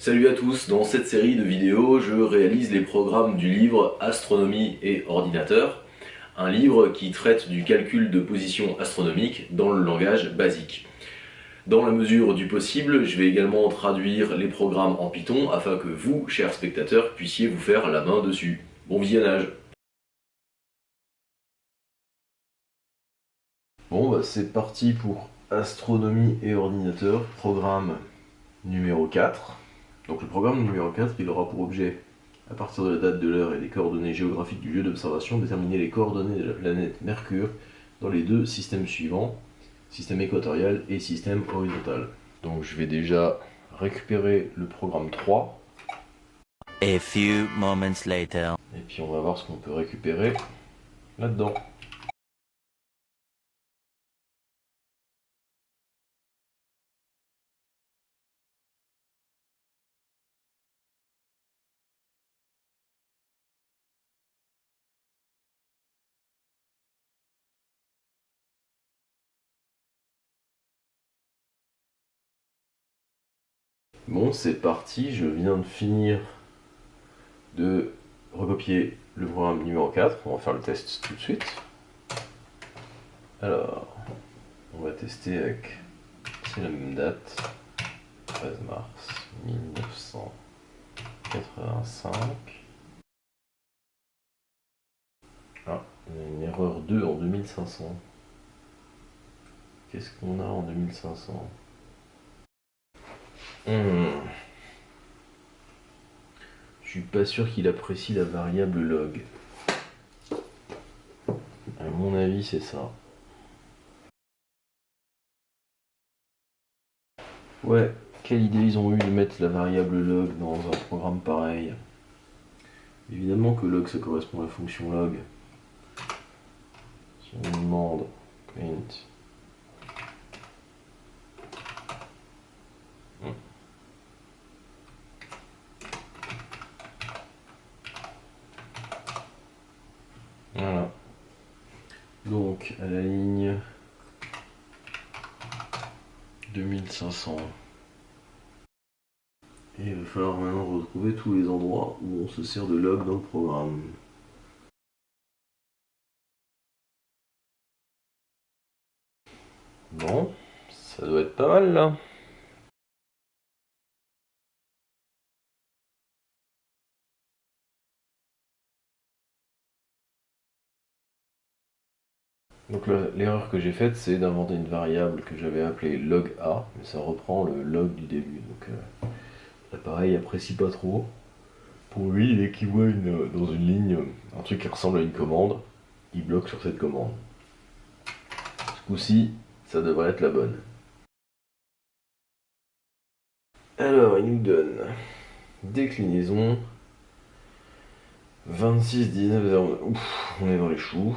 Salut à tous, dans cette série de vidéos, je réalise les programmes du livre Astronomie et ordinateur, un livre qui traite du calcul de position astronomique dans le langage basique. Dans la mesure du possible, je vais également traduire les programmes en Python afin que vous, chers spectateurs, puissiez vous faire la main dessus. Bon visionnage! Bon, bah c'est parti pour Astronomie et ordinateur, programme numéro 4. Donc le programme numéro 4, il aura pour objet, à partir de la date de l'heure et des coordonnées géographiques du lieu d'observation, déterminer les coordonnées de la planète Mercure dans les deux systèmes suivants, système équatorial et système horizontal. Donc je vais déjà récupérer le programme 3. A few moments later. Et puis on va voir ce qu'on peut récupérer là-dedans. Bon, c'est parti, je viens de finir de recopier le programme numéro 4. On va faire le test tout de suite. Alors, on va tester avec, c'est la même date, 13 mars 1985. Ah, il y a une erreur 2 en 2500. Qu'est-ce qu'on a en 2500? Je suis pas sûr qu'il apprécie la variable log. À mon avis, c'est ça. Ouais, quelle idée ils ont eu de mettre la variable log dans un programme pareil. Évidemment que log ça correspond à la fonction log. Si on demande print. Voilà. Donc à la ligne 2500. Et il va falloir maintenant retrouver tous les endroits où on se sert de log dans le programme. Bon, ça doit être pas mal là. Donc l'erreur que j'ai faite, c'est d'inventer une variable que j'avais appelée log A, mais ça reprend le log du début. Donc l'appareil apprécie pas trop. Pour lui, dès qu'il voit dans une ligne un truc qui ressemble à une commande, il bloque sur cette commande. Ce coup-ci, ça devrait être la bonne. Alors, il nous donne déclinaison 26, 19, 09. Ouf, on est dans les choux.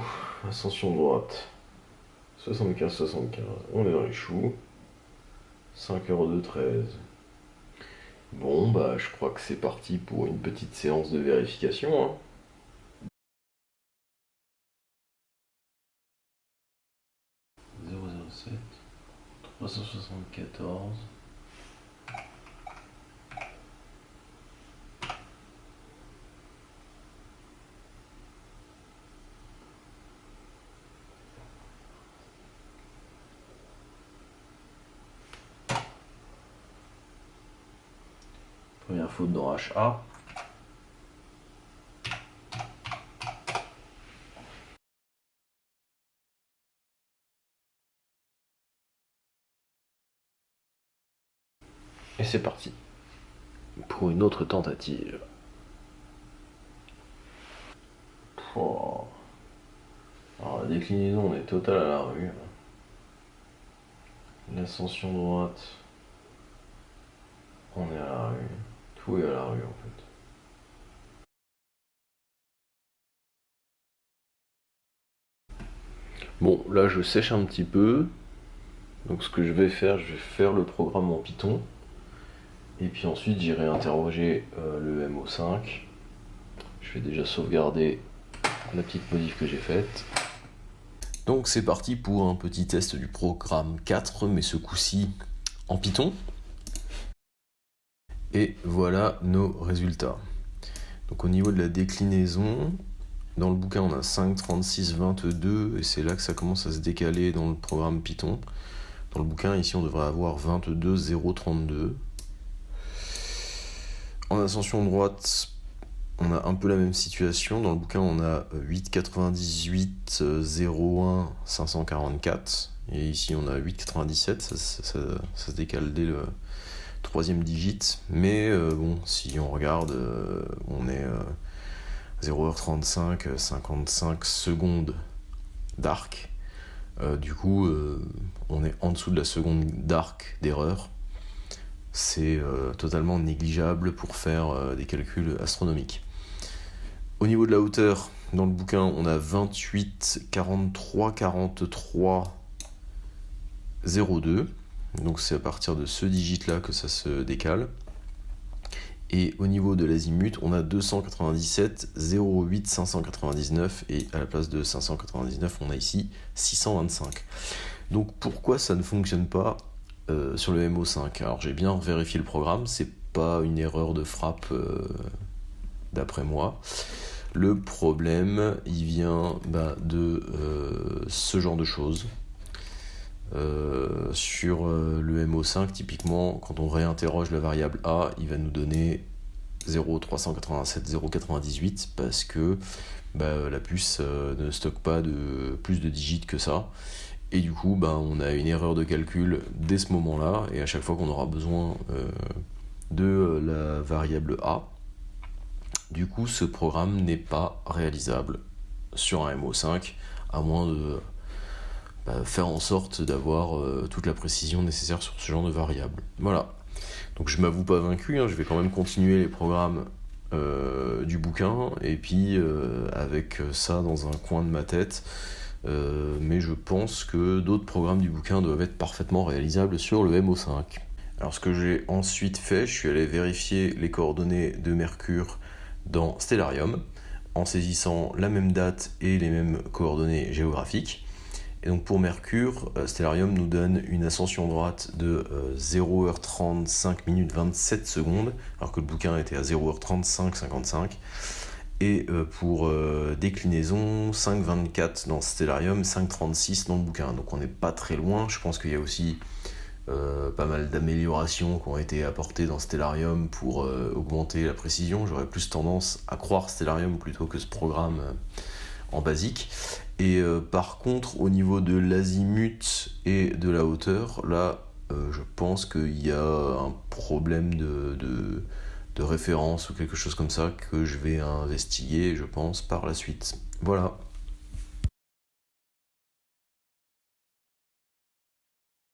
Ascension droite 75, 75. On est dans les choux. 5,2, 13. Bon, bah, je crois que c'est parti pour une petite séance de vérification. Hein. (007 374). Première faute dans HA. Et c'est parti pour une autre tentative. Oh. Alors la déclinaison on est total à la rue. L'ascension droite, on est à la rue. Tout est à la rue en fait. Bon, là je sèche un petit peu. Donc ce que je vais faire le programme en Python. Et puis ensuite j'irai interroger le MO5. Je vais déjà sauvegarder la petite modif que j'ai faite. Donc c'est parti pour un petit test du programme 4, mais ce coup-ci en Python. Et voilà nos résultats. Donc au niveau de la déclinaison, dans le bouquin on a 5, 36, 22, et c'est là que ça commence à se décaler dans le programme Python. Dans le bouquin, ici, on devrait avoir 22, 0, 32. En ascension droite, on a un peu la même situation. Dans le bouquin, on a 8, 98, 01, 544. Et ici, on a 8, 97. Ça se décale dès le troisième digit. Mais bon, si on regarde, on est 0h35, 55 secondes d'arc. Du coup, on est en dessous de la seconde d'arc d'erreur. C'est totalement négligeable pour faire des calculs astronomiques. Au niveau de la hauteur, dans le bouquin, on a 28, 43, 43, 02. Donc c'est à partir de ce digit-là que ça se décale. Et au niveau de l'azimut, on a 297, 08, 599, et à la place de 599, on a ici 625. Donc pourquoi ça ne fonctionne pas sur le MO5 ? Alors j'ai bien vérifié le programme, c'est pas une erreur de frappe d'après moi. Le problème, il vient de ce genre de choses. Sur le MO5, typiquement, quand on réinterroge la variable A, il va nous donner 0,387, 0,98 parce que la puce ne stocke pas de plus de digits que ça. Et du coup, on a une erreur de calcul dès ce moment-là, et à chaque fois qu'on aura besoin de la variable A, du coup, ce programme n'est pas réalisable sur un MO5, à moins de faire en sorte d'avoir toute la précision nécessaire sur ce genre de variable. Voilà. Donc je m'avoue pas vaincu, je vais quand même continuer les programmes du bouquin, et puis avec ça dans un coin de ma tête, mais je pense que d'autres programmes du bouquin doivent être parfaitement réalisables sur le MO5. Alors ce que j'ai ensuite fait, je suis allé vérifier les coordonnées de Mercure dans Stellarium, en saisissant la même date et les mêmes coordonnées géographiques. Et donc pour Mercure, Stellarium nous donne une ascension droite de 0h35 minutes 27 secondes, alors que le bouquin était à 0h35 55. Et pour déclinaison, 5,24 dans Stellarium, 5,36 dans le bouquin. Donc on n'est pas très loin. Je pense qu'il y a aussi pas mal d'améliorations qui ont été apportées dans Stellarium pour augmenter la précision. J'aurais plus tendance à croire Stellarium plutôt que ce programme en basique. Et par contre, au niveau de l'azimut et de la hauteur, là, je pense qu'il y a un problème de référence ou quelque chose comme ça que je vais investiguer, je pense, par la suite. Voilà.